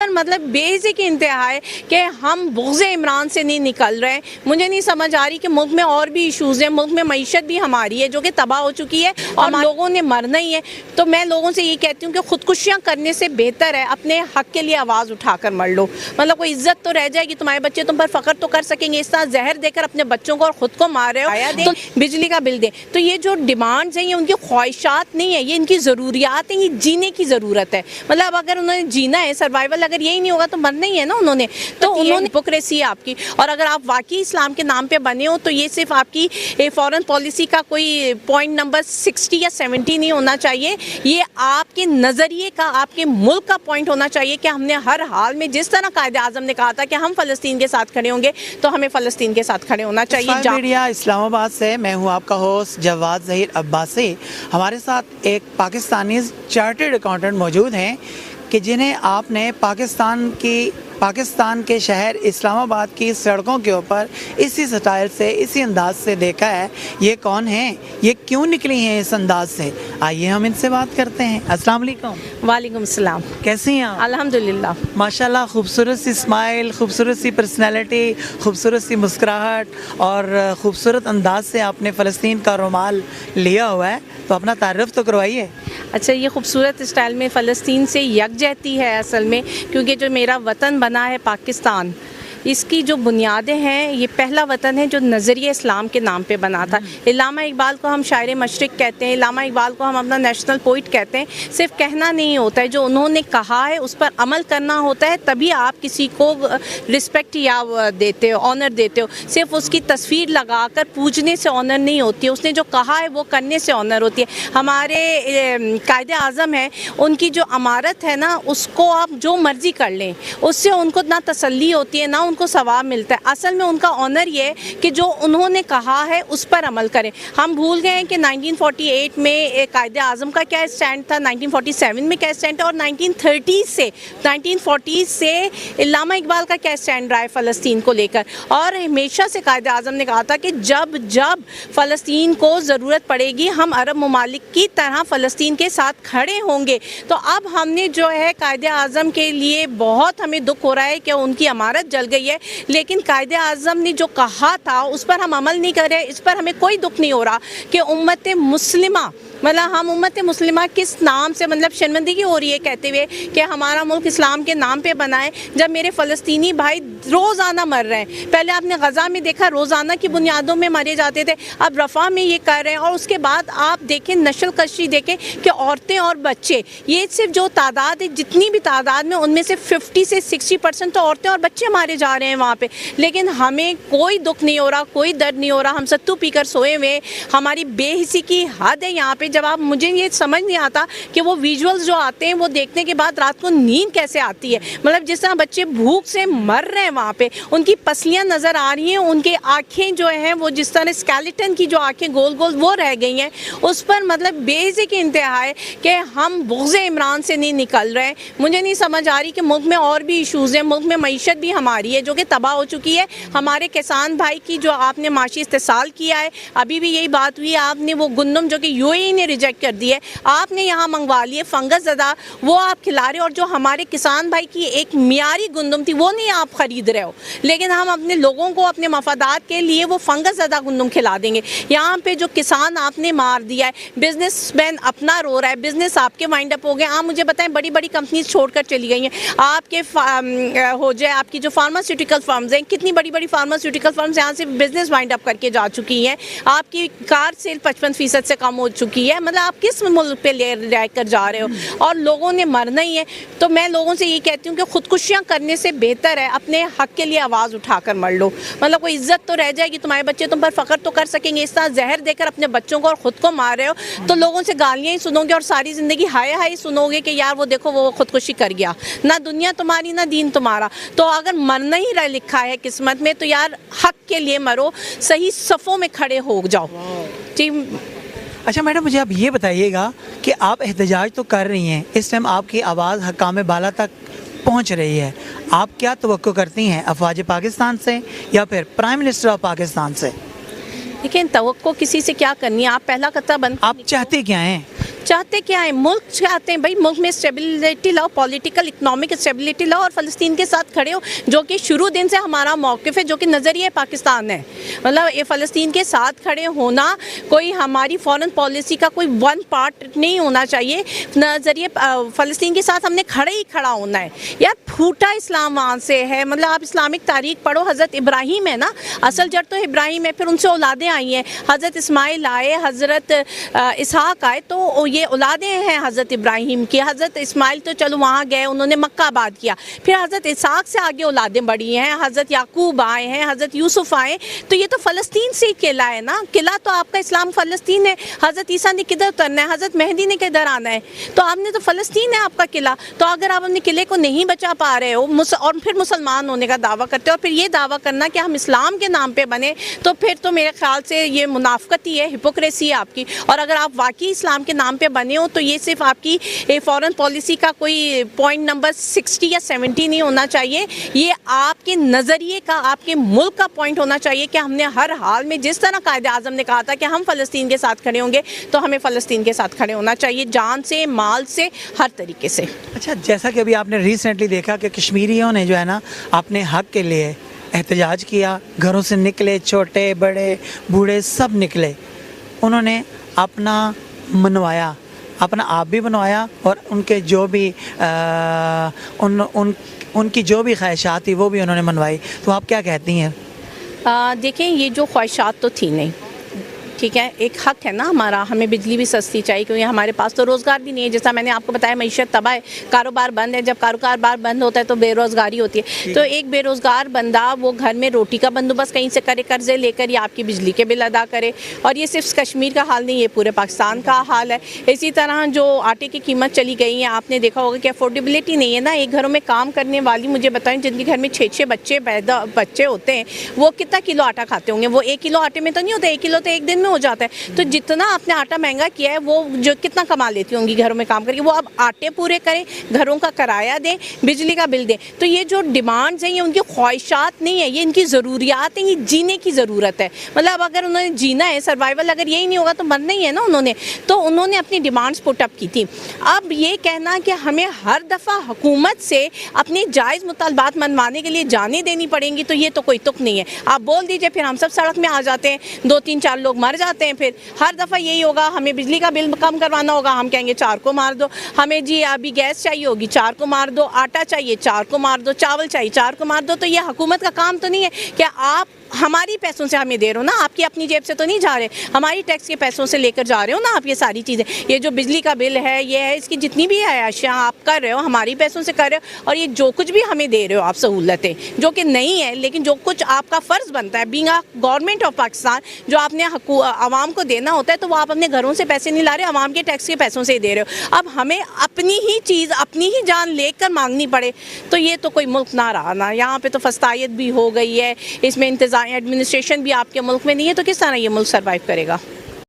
मतलब बेसिक इंतहा है कि हम बुग़्ज़ इमरान से नहीं निकल रहे हैं। मुझे नहीं समझ आ रही कि मुल्क में और भी इशूज़ हैं, मुल्क में मईशत भी हमारी है जो कि तबाह हो चुकी है और लोगों ने मरना ही है। तो मैं लोगों से ये कहती हूँ कि ख़ुदकुशियाँ करने से बेहतर है अपने हक़ के लिए आवाज़ उठाकर मर लो। मतलब कोई इज़्ज़त तो रह जाएगी, तुम्हारे बच्चे तुम पर फ़ख्र तो कर सकेंगे। इस तरह जहर देकर अपने बच्चों को और ख़ुद को मार रहे हो तो बिजली का बिल दें। तो ये जो डिमांड्स हैं ये उनकी ख्वाहिशात नहीं है, ये इनकी ज़रूरियात हैं, ये जीने की ज़रूरत है। मतलब अगर उन्होंने जीना है, सर्वाइवल अगर यही नहीं होगा तो मरना ही है ना उन्होंने। तो उन्होंने हिपोक्रेसी है आपकी, और अगर आप वाकई इस्लाम के नाम पे बने हो तो ये सिर्फ आपकी फॉरेन पॉलिसी का कोई पॉइंट नंबर 60 या 70 नहीं होना चाहिए, ये आपके नज़रिए का, आपके मुल्क का पॉइंट होना चाहिए कि हमने हर हाल में, जिस तरह कायदे आज़म ने कहा था कि हम फ़लस्तीन के साथ खड़े होंगे, तो हमें फ़लस्तीन के साथ खड़े होना चाहिए। मीडिया इस्लामाबाद से मैं हूँ आपका होस्ट जवाद ज़हीर अब्बासी। हमारे साथ एक पाकिस्तानी चार्टर्ड अकाउंटेंट मौजूद हैं कि जिन्हें आपने पाकिस्तान के शहर इस्लामाबाद की सड़कों के ऊपर इसी स्टाइल से, इसी अंदाज से देखा है। ये कौन हैं, ये क्यों निकली हैं इस अंदाज से, आइए हम इनसे बात करते हैं। अस्सलाम वालेकुम। वालेकुम सलाम। कैसी हैं आप? अल्हम्दुलिल्लाह। माशाल्लाह, खूबसूरत सी स्माइल, खूबसूरत सी पर्सनैलिटी, खूबसूरत सी मुस्कुराहट और ख़ूबसूरत अंदाज से आपने फ़लस्तीन का रुमाल लिया हुआ है, तो अपना तारुफ तो करवाइए। अच्छा, ये खूबसूरत स्टाइल में फ़लस्तीन से यकजहती है असल में, क्योंकि जो मेरा वतन बना है पाकिस्तान, इसकी जो बुनियादें हैं, ये पहला वतन है जो नज़रिए इस्लाम के नाम पे बना था। इल्लामा इकबाल को हम शायर मशरिक़ कहते हैं, इल्लामा इकबाल को हम अपना नेशनल पोइट कहते हैं। सिर्फ कहना नहीं होता है, जो उन्होंने कहा है उस पर अमल करना होता है, तभी आप किसी को रिस्पेक्ट या देते हो, ऑनर देते हो। सिर्फ उसकी तस्वीर लगाकर पूजने से ऑनर नहीं होती है, उसने जो कहा है वो करने से ऑनर होती है। हमारे कायदे आज़म है, उनकी जो अमारत है ना, उसको आप जो मर्ज़ी कर लें, उससे उनको ना तसल्ली होती है ना उनको सवाब मिलता है। असल में उनका ऑनर ये है कि जो उन्होंने कहा है उस पर अमल करें। हम भूल गए हैं कि 1948 में कायदे आज़म का क्या स्टैंड था, 1947 में क्या स्टैंड था, और 1940 से इल्लामा इकबाल का क्या स्टैंड रहा है फ़लस्तीन को लेकर। और हमेशा से कायदे आज़म ने कहा था कि जब जब फ़लस्तीन को ज़रूरत पड़ेगी हम अरब ममालिक की तरह फ़लस्तीन के साथ खड़े होंगे। तो अब हमने जो है कायदे आज़म के लिए बहुत हमें दुख हो रहा है कि उनकी अमारत जल गई है, लेकिन कायदे आज़म ने जो कहा था उस पर हम अमल नहीं कर रहे। इस पर हमें कोई दुख नहीं हो रहा कि उम्मत मुस्लिमा, मतलब हम उम्मत मुस्लिमा किस नाम से, मतलब शर्मिंदगी हो रही है कहते हुए कि हमारा मुल्क इस्लाम के नाम पे बना है, जब मेरे फ़लस्तीनी भाई रोज़ाना मर रहे हैं। पहले आपने गज़ा में देखा रोज़ाना की बुनियादों में मारे जाते थे, अब रफ़ा में ये कर रहे हैं। और उसके बाद आप देखें नस्ल कशी देखें कि औरतें और बच्चे, ये सिर्फ जो तादाद है, जितनी भी तादाद में, उनमें से 50 से 60% तो औरतें और बच्चे मारे जा रहे हैं वहाँ पे। लेकिन हमें कोई दुख नहीं हो रहा, कोई दर्द नहीं हो रहा, हम सत्तू पीकर सोए हुए। हमारी बेहिसी की हद है यहाँ पे। जब आप, मुझे ये समझ नहीं आता कि वो विजुअल्स जो आते हैं वो देखने के बाद रात को नींद कैसे आती है। मतलब जिस तरह बच्चे भूख से मर रहे हैं वहाँ पे, उनकी पसलियाँ नज़र आ रही हैं, उनके आँखें जो हैं वो जिस तरह स्केलेटन की जो आँखें गोल गोल वो रह गई हैं, उस पर मतलब बेसिक इंतहा है कि हम बुग़्ज़ इमरान से नहीं निकल रहे हैं। मुझे नहीं समझ आ रही कि मुल्क में और भी इशूज़ हैं, मुल्क में मईशत भी हमारी है जो कि तबाह हो चुकी है। हमारे किसान भाई की जो आपने माशी इस्तेसाल किया है, अभी भी यही बात हुई, आपने वो गुंदम जो कि यूएई ने रिजेक्ट कर दिए, आपने यहाँ मंगवा लिए फंगस ज़दा, वो आप खिला रहे हो। और जो हमारे किसान भाई की एक मियारी गुंदम थी वो नहीं आप ख़रीद रहे हो, लेकिन हम अपने लोगों को अपने मफादात के लिए वो फंगस ज़दा गुंदम खिला देंगे। यहाँ पे जो किसान आपने मार दिया है, बिजनेसमैन अपना रो रहा है, बिजनेस आपके वाइंड अप हो गए। आप मुझे बताएं, बड़ी बड़ी कंपनीज छोड़कर चली गई हैं, आपके हो जाए आपकी जो फार्मास्यूटिकल फर्म्स हैं, कितनी बड़ी बड़ी फार्मास्यूटिकल फर्म्स यहाँ से बिजनेस वाइंड अप करके जा चुकी हैं। आपकी कार सेल 55% से कम हो चुकी है। मतलब आप किस मुल्क पे ले कर जा रहे हो, और लोगों ने मरना ही है। तो मैं लोगों से ये कहती हूँ कि ख़ुदकुशियाँ करने से बेहतर है अपने हक़ के लिए आवाज़ उठाकर मर लो। मतलब कोई इज़्ज़त तो रह जाएगी, तुम्हारे बच्चे तुम पर फ़ख्र तो कर सकेंगे। इस तरह जहर देकर अपने बच्चों को और ख़ुद को मार रहे हो, तो लोगों से गालियाँ ही सुनोगे और सारी ज़िंदगी हाय हाय सुनोगे कि यार वो देखो वो ख़ुदकुशी कर गया। ना दुनिया तुम्हारी ना दीन तुम्हारा। तो अगर मरना ही लिखा है किस्मत में, तो यार हक़ के लिए मरो, सही सफ़ों में खड़े हो जाओ जी। अच्छा मैडम, मुझे आप ये बताइएगा कि आप एहतजाज तो कर रही हैं, इस टाइम आपकी आवाज़ हकाम बाला तक पहुंच रही है, आप क्या तवक्को करती हैं अफवाज पाकिस्तान से या फिर प्राइम मिनिस्टर ऑफ पाकिस्तान से? देखिए, तवक्को किसी से क्या करनी है, आप पहला कतरा बंद, आप चाहते क्या हैं? चाहते क्या है, मुल्क चाहते हैं भाई, मुल्क में स्टेबिलिटी लाओ, पॉलिटिकल इकोनॉमिक स्टेबिलिटी लाओ और फ़लस्तीन के साथ खड़े हो, जो कि शुरू दिन से हमारा मौक़िफ़ है, जो कि नज़रिया पाकिस्तान है। मतलब ये फ़लस्तीन के साथ खड़े होना कोई हमारी फ़ॉरेन पॉलिसी का कोई वन पार्ट नहीं होना चाहिए। नज़रिए फ़लस्तीन के साथ हमने खड़े ही खड़ा होना है यार। फूटा इस्लाम वहाँ से है, मतलब आप इस्लामिक तारीख पढ़ो, हज़रत इब्राहीम है ना, असल जड़ तो इब्राहीम है, फिर उनसे औलादें आई हैं, हज़रत इस्माइल आए, हज़रत इसहाक आए, तो ये औलादें हैं हज़रत इब्राहीम की। हज़रत इस्माइल तो चलो वहाँ गए, उन्होंने मक्का आबाद किया, फिर हज़रत इसहाक से आगे औलादें बढ़ी हैं, हज़रत याकूब आए हैं, हज़रत यूसुफ आए, तो ये तो फ़लस्तीन से ही किला है ना। किला तो आपका इस्लाम फ़लस्तीन है। हज़रत ईसा ने किधर उतरना है, हज़रत मेहदी ने किधर आना है, तो आपने तो फ़लस्तीन है आपका किला। तो अगर आप अपने किले को नहीं बचा पा रहे हो और फिर मुसलमान होने का दावा करते हो और फिर ये दावा करना कि हम इस्लाम के नाम पे बने, तो फिर तो मेरे ख्याल से ये मुनाफ़क़त ही है, हिपोक्रेसी है आपकी। और अगर आप वाकई इस्लाम के नाम पे बने हो तो ये सिर्फ आपकी फ़ॉरेन पॉलिसी का कोई पॉइंट नंबर 60 या 70 नहीं होना चाहिए, ये आपके नज़रिए का, आपके मुल्क का पॉइंट होना चाहिए कि हमने हर हाल में, जिस तरह कायद-ए-आज़म ने कहा था कि हम फ़लस्तीन के साथ खड़े होंगे, तो हमें फ़लस्तीन के साथ खड़े होना चाहिए, जान से, माल से, हर तरीके से। अच्छा, जैसा कि अभी आपने रिसेंटली देखा कि कश्मीरियों ने जो है ना अपने हक़ के लिए एहतजाज किया, घरों से निकले, छोटे बड़े बूढ़े सब निकले, उन्होंने अपना मनवाया, अपना आप भी बनवाया और उनके जो भी उनकी जो भी ख्वाहिशात थी वो भी उन्होंने मनवाई। तो आप क्या कहती हैं? देखें, ये जो ख्वाहिशात तो थी नहीं, ठीक है, एक हक़ है ना हमारा, हमें बिजली भी सस्ती चाहिए, क्योंकि हमारे पास तो रोज़गार भी नहीं है। जैसा मैंने आपको बताया, मईशत तबाह है, कारोबार बंद है, जब कारोबार बंद होता है तो बेरोज़गारी होती है। तो एक बेरोज़गार बंदा वो घर में रोटी का बंदोबस्त कहीं से करे, कर्ज़े लेकर, या आपकी बिजली के बिल अदा करे। और ये सिर्फ कश्मीर का हाल नहीं, ये पूरे पाकिस्तान का हाल है। इसी तरह जो आटे की कीमत चली गई है, आपने देखा होगा कि अफोर्डेबिलिटी नहीं है ना। एक घरों में काम करने वाली, मुझे बताएं, जिनके घर में 6-6 बच्चे होते हैं, वो कितना किलो आटा खाते होंगे? वो 1 किलो आटे में तो नहीं होता, 1 किलो तो एक दिन में हो जाता है। तो जितना आपने आटा महंगा किया है, वो जो कितना कमा लेती होंगी घरों में काम करके, वो अब आटे पूरे करें, घरों का किराया दें, बिजली का बिल दें। तो ये जो डिमांड्स हैं, ये उनकी ख्वाहिशात नहीं है, ये इनकी ज़रूरियात हैं, ये जीने की ज़रूरत है। मतलब अगर उन्होंने जीना है, सर्वाइवल अगर यही नहीं होगा तो मरना ही है ना उन्होंने। तो उन्होंने अपनी डिमांड्स पुट अप की थी। अब ये कहना कि हमें हर दफ़ा हुकूमत से अपनी जायज़ मुतालबात मनवाने के लिए जाने देनी पड़ेंगी, तो ये तो कोई तुक नहीं है। आप बोल दीजिए, फिर हम सब सड़क में आ जाते हैं, 2-3-4 लोग मर जाते हैं। फिर हर दफ़ा यही होगा, हमें बिजली का बिल कम करवाना होगा, हम कहेंगे 4 को मार दो, हमें जी अभी गैस चाहिए होगी 4 को मार दो, आटा चाहिए 4 को मार दो, चावल चाहिए 4 को मार दो। तो ये हुकूमत का काम तो नहीं है कि आप हमारी पैसों से हमें दे रहे हो ना, आपकी अपनी जेब से तो नहीं जा रहे, हमारी टैक्स के पैसों से लेकर जा रहे हो ना आप ये सारी चीज़ें। ये जो बिजली का बिल है, ये है, इसकी जितनी भी अयाशियाँ आप कर रहे हो, हमारी पैसों से कर रहे हो। और ये जो कुछ भी हमें दे रहे हो आप सहूलतें, जो कि नहीं है, लेकिन जो कुछ आपका फ़र्ज़ बनता है being a government of Pakistan, जो आपने आवाम को देना होता है, तो वो आप अपने घरों से पैसे नहीं ला रहे, आवाम के टैक्स के पैसों से ही दे रहे हो। अब हमें अपनी ही चीज़, अपनी ही जान लेकर मांगनी पड़े, तो ये तो कोई मुल्क ना रहा ना। यहाँ पे तो फस्तायत भी हो गई है, इसमें इंतज़ाम एडमिनिस्ट्रेशन भी आपके मुल्क में नहीं है, तो किस तरह ये मुल्क सर्वाइव करेगा?